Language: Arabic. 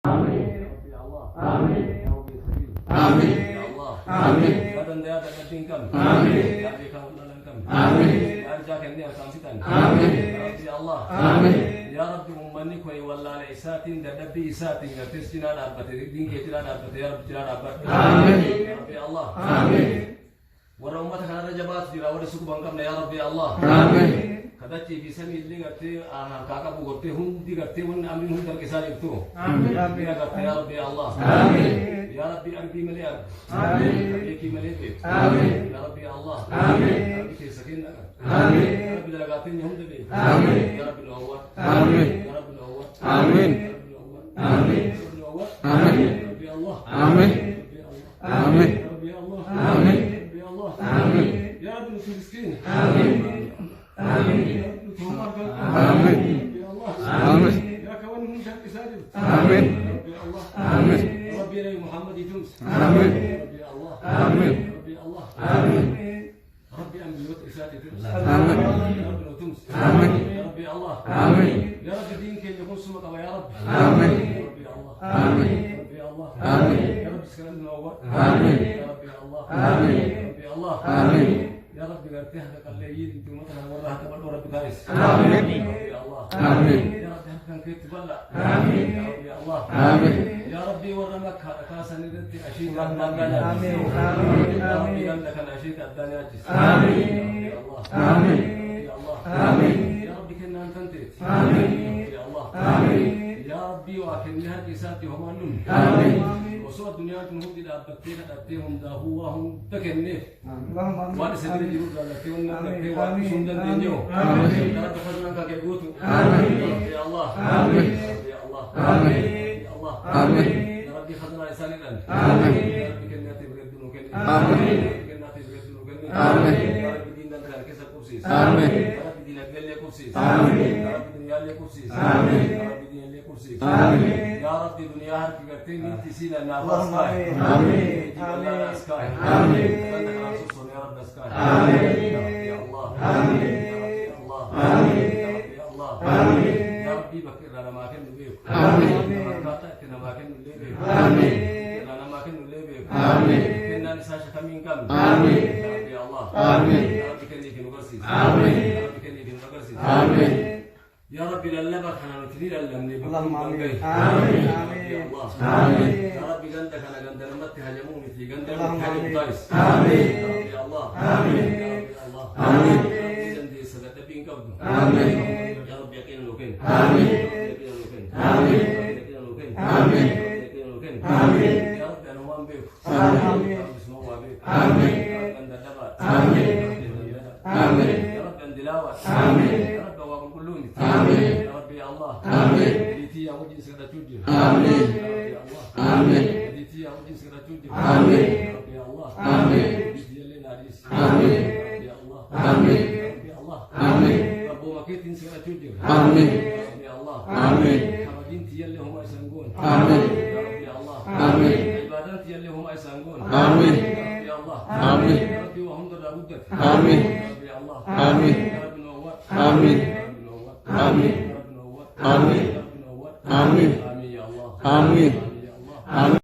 آمين يا الله آمين يا ربي سبيل آمين يا الله آمين يا دنيا الدين كم آمين يا بيك الله كم آمين يا رجاك إني أسامسيتان آمين يا ربي يا الله آمين يا ربي أمني كوي والله لإساتين دبي إساتين تسجنا دابت دين كتير دابت يا رب جرا دابت آمين يا ربي يا الله آمين ورا أمتك أنا رجبات جرا ورا سوق بانكم يا ربي يا الله آمين kadachi bisami illi garte kaka bu gorte hundi garte hun amin hun dar kesari itu آمين ya garte ya rabbi allah آمين ya rabbi arbi maliak آمين eki malete آمين ya rabbi allah آمين rabbi ke sakin آمين ya rabbi lagatin hum de آمين ya rabbi awwal آمين ya rabbi awwal آمين آمين آمين rabbi allah آمين آمين rabbi allah آمين rabbi allah آمين ya rabbi miskin آمين آمين آمين يا الله آمين يا كون من شر ساجد آمين يا الله آمين ربي يا محمد يتمس آمين ربي الله آمين ربي الله آمين ربي أنبيوت إساتي تمس آمين يا ربي لو تمس آمين يا ربي الله آمين يا ربي دينك يكون سمك يا رب آمين ربي الله آمين ربي الله آمين يا رب سكرنا الأول آمين يا ربي الله آمين ربي الله آمين يا رب قرتها لك الليل انت مثلا وراها تبل رب دارس آمين يا الله آمين يا رب كان كيف تبلع آمين يا رب يا الله آمين يا ربي ورمك كاسا ندت اشيك آمين آمين يا ربي عندك اشيك الدنيا جس آمين يا الله آمين يا الله آمين يا ربي كنا انت آمين يا الله آمين يا ربي واكلها كيسات هم انهم آمين وصوت الدنيا تنهم دي دابتين دابتين داهوهم تكنف اللهم آمين waan isa diri jiru dalatte wanna dalatte waan sun dandeenyo آمين ya rabbi fadlan ka kee gootu آمين ya allah آمين ya allah آمين ya allah آمين ya rabbi fadlan isanidan آمين ya rabbi kennati bigadunu kenni آمين kennati bigadunu kenni آمين ya rabbi dinan kan kesa kursis آمين ya rabbi dinan gelle kursis آمين ya rabbi dunya le kursis آمين ya rabbi dinan le kursis آمين ya rabbi dunya har ki garte ni tisila na اللهم fasta آمين آمين آمين يا رب اسكاي آمين يا الله آمين يا الله آمين يا الله آمين يا ربي بكر لنا ما كان نبيك آمين كنا ما كان نبيك آمين لنا ما كان نبيك آمين كنا نساش كمين كم آمين يا رب يا الله آمين يا رب كني في نغرسي آمين يا رب كني في نغرسي آمين يا رب للبك انا نتدير اللمني اللهم آمين آمين آمين يا الله آمين يا رب جندك انا جند المت هجموني في جند اللهم آمين المتايس آمين يا رب يا الله آمين يا رب يا الله آمين جندي سدد بين قبض آمين يا رب يقين لوكين آمين يقين لوكين آمين يقين لوكين آمين يقين لوكين آمين يا رب انا وان بيك آمين يا رب اسمه وابيك آمين يا رب عند الدبات آمين آمين يا رب عند دلاوة آمين يا رب وابن كلوني آمين يا رب يا الله آمين ديتي يا وجه سكرة توجه آمين يا رب يا الله آمين ديتي يا وجه سكرة توجه آمين يا رب يا الله آمين ديتي يا لنا عريس آمين يا الله آمين يا رب يا الله آمين رب وكيت سكرة توجه آمين يا رب يا الله آمين حمدين اللي هم يسنقون آمين يا رب يا الله آمين عبادات اللي هم يسنقون آمين يا رب يا الله آمين يا رب وهم درابدك آمين يا رب يا الله آمين يا رب نور آمين يا رب نور آمين يا رب نور آمين يا رب نور آمين آمين يا الله آمين آمين يا الله آمين